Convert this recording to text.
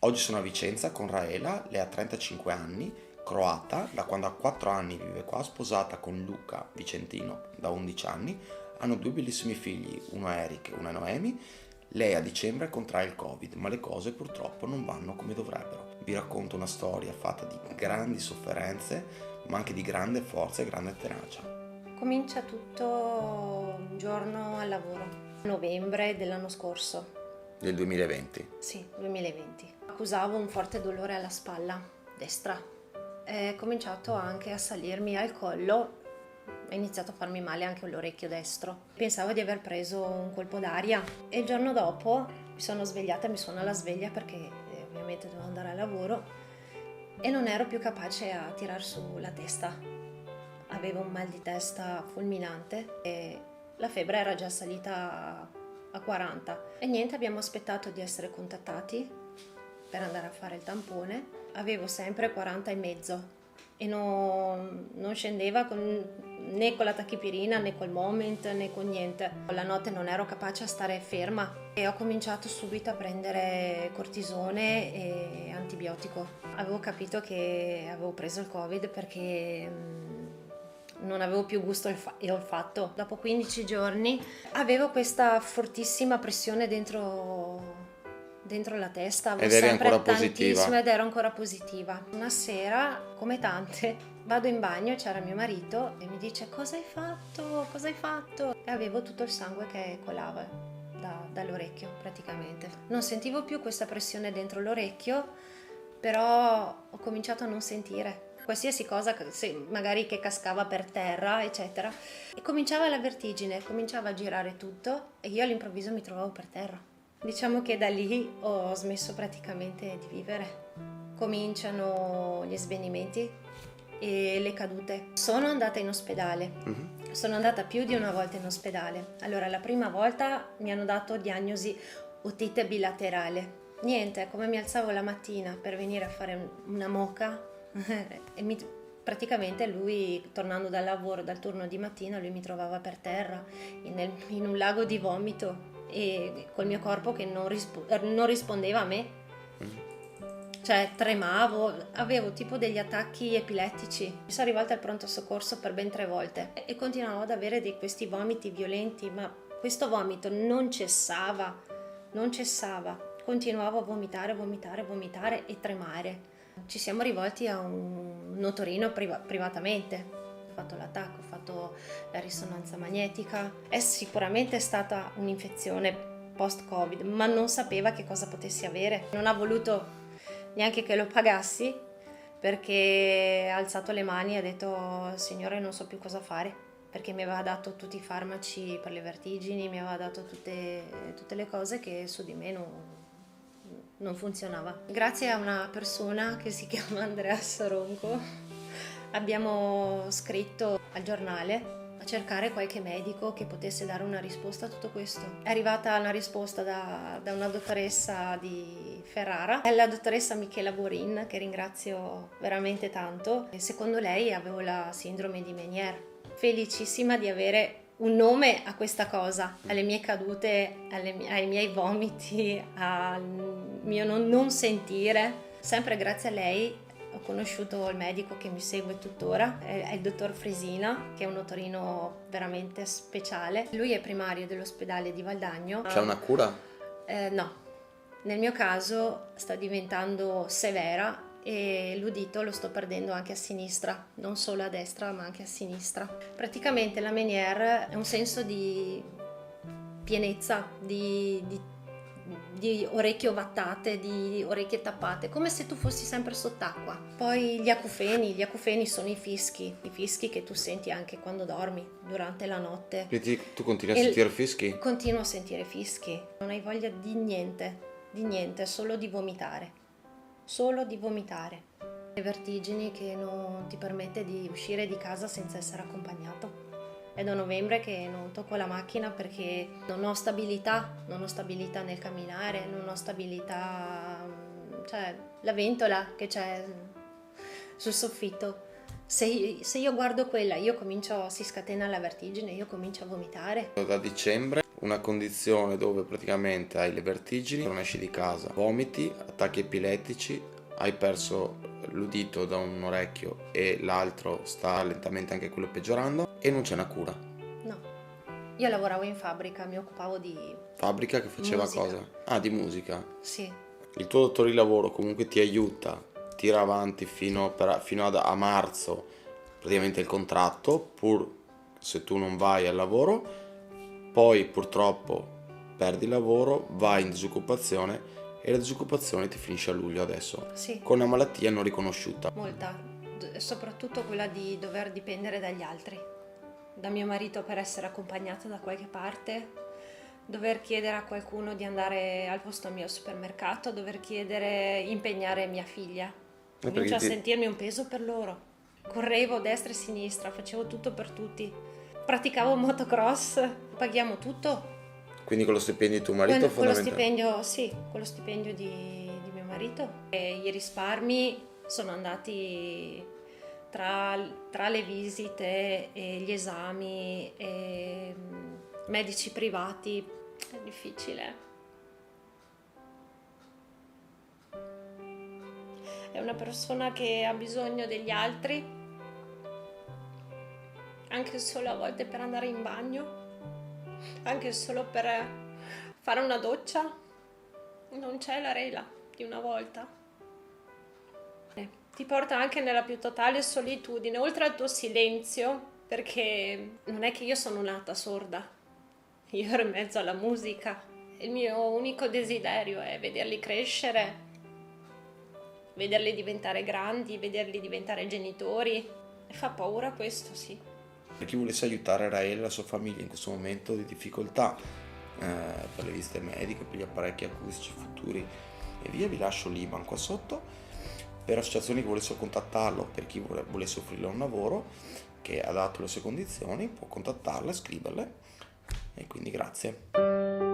Oggi sono a Vicenza con Raela, lei ha 35 anni, croata, da quando ha 4 anni vive qua, sposata con Luca Vicentino da 11 anni, hanno due bellissimi figli, uno è Eric e uno è Noemi. Lei a dicembre contrae il Covid, ma le cose purtroppo non vanno come dovrebbero. Vi racconto una storia fatta di grandi sofferenze, ma anche di grande forza e grande tenacia. Comincia tutto un giorno al lavoro, novembre dell'anno scorso, Del 2020. sì, 2020. Accusavo un forte dolore alla spalla destra. È cominciato anche a salirmi al collo, è iniziato a farmi male anche l'orecchio destro. Pensavo di aver preso un colpo d'aria e il giorno dopo mi sono svegliata, mi suona la sveglia perché ovviamente dovevo andare al lavoro e non ero più capace a tirar su la testa. Avevo un mal di testa fulminante e la febbre era già salita a 40 e niente, abbiamo aspettato di essere contattati per andare a fare il tampone. Avevo sempre 40 e mezzo e non scendeva né con la tachipirina né col Moment né con niente. La notte non ero capace a stare ferma e ho cominciato subito a prendere cortisone e antibiotico. Avevo capito che avevo preso il Covid perché non avevo più gusto e olfatto. Dopo 15 giorni avevo questa fortissima pressione dentro la testa, avevo Ed eri sempre ancora positiva. tantissima ed ero ancora positiva. Una sera, come tante, vado in bagno e c'era mio marito e mi dice: cosa hai fatto? Cosa hai fatto? E avevo tutto il sangue che colava dall'orecchio praticamente. Non sentivo più questa pressione dentro l'orecchio, però ho cominciato a non sentire qualsiasi cosa, magari che cascava per terra, eccetera. E cominciava la vertigine, cominciava a girare tutto e io all'improvviso mi trovavo per terra. Diciamo che da lì ho smesso praticamente di vivere. Cominciano gli svenimenti e le cadute. Sono andata in ospedale. Sono andata più di una volta in ospedale. Allora, la prima volta mi hanno dato diagnosi otite bilaterale. Niente, come mi alzavo la mattina per venire a fare una moka e praticamente lui, tornando dal lavoro, dal turno di mattina, lui mi trovava per terra in un lago di vomito e col mio corpo che non rispondeva a me. Cioè tremavo, avevo tipo degli attacchi epilettici. Mi sono rivolta al pronto soccorso per ben 3 volte e continuavo ad avere questi vomiti violenti, ma questo vomito non cessava. Continuavo a vomitare e tremare. Ci siamo rivolti a un notorino privatamente. Ho fatto l'attacco, ho fatto la risonanza magnetica. È sicuramente stata un'infezione post-Covid, ma non sapeva che cosa potessi avere. Non ha voluto neanche che lo pagassi perché ha alzato le mani e ha detto: signore, non so più cosa fare, perché mi aveva dato tutti i farmaci per le vertigini, mi aveva dato tutte le cose che su di me non funzionava. Grazie a una persona che si chiama Andrea Saronco abbiamo scritto al giornale a cercare qualche medico che potesse dare una risposta a tutto questo. È arrivata una risposta da una dottoressa di Ferrara, è la dottoressa Michela Borin, che ringrazio veramente tanto. E secondo lei avevo la sindrome di Meniere. Felicissima di avere un nome a questa cosa, alle mie cadute, ai miei vomiti, al mio non sentire. Sempre grazie a lei ho conosciuto il medico che mi segue tuttora, è il dottor Fresina, che è un otorino veramente speciale. Lui è primario dell'ospedale di Valdagno. C'è una cura? No, nel mio caso sta diventando severa e l'udito lo sto perdendo anche a sinistra, non solo a destra ma anche a sinistra. Praticamente la Meniere è un senso di pienezza, di orecchie ovattate, di orecchie tappate, come se tu fossi sempre sott'acqua. Poi gli acufeni sono i fischi che tu senti anche quando dormi, durante la notte. Quindi tu continui a sentire fischi? Continuo a sentire fischi, non hai voglia di niente, solo di vomitare. Le vertigini che non ti permette di uscire di casa senza essere accompagnato. È da novembre che non tocco la macchina perché non ho stabilità nel camminare, non ho stabilità, cioè la ventola che c'è sul soffitto. Se io guardo quella, si scatena la vertigine, io comincio a vomitare. Da dicembre una condizione dove praticamente hai le vertigini, non esci di casa, vomiti, attacchi epilettici, hai perso l'udito da un orecchio e l'altro sta lentamente anche quello peggiorando e non c'è una cura. No, io lavoravo in fabbrica, mi occupavo di Fabbrica che faceva musica. cosa? Ah, di musica. Sì, Il tuo datore di lavoro comunque ti aiuta, tira avanti fino a marzo praticamente il contratto, pur se tu non vai al lavoro, poi purtroppo perdi il lavoro, vai in disoccupazione e la disoccupazione ti finisce a luglio adesso, sì, con una malattia non riconosciuta. molta, soprattutto quella di dover dipendere dagli altri, da mio marito per essere accompagnata da qualche parte, dover chiedere a qualcuno di andare al posto mio al supermercato, dover impegnare mia figlia. Comincio a sentirmi un peso per loro. Correvo destra e sinistra, facevo tutto per tutti. Praticavo motocross, paghiamo tutto. Quindi con lo stipendio di tuo marito Con lo fondamentalmente? stipendio, sì, con lo stipendio di mio marito. E i risparmi sono andati tra le visite e gli esami e medici privati. È difficile. È una persona che ha bisogno degli altri, anche solo a volte per andare in bagno, anche solo per fare una doccia. Non c'è la rela di una volta. Ti porta anche nella più totale solitudine, oltre al tuo silenzio, perché non è che io sono nata sorda, io ero in mezzo alla musica. Il mio unico desiderio è vederli crescere, vederli diventare grandi, vederli diventare genitori. E fa paura questo, sì. Per chi volesse aiutare Rael e la sua famiglia in questo momento di difficoltà, per le visite mediche, per gli apparecchi acustici futuri e via, vi lascio l'IBAN qua sotto. Per associazioni che volessero contattarlo, per chi volesse offrirle un lavoro che ha dato le sue condizioni, può contattarla, scriverle, e quindi grazie.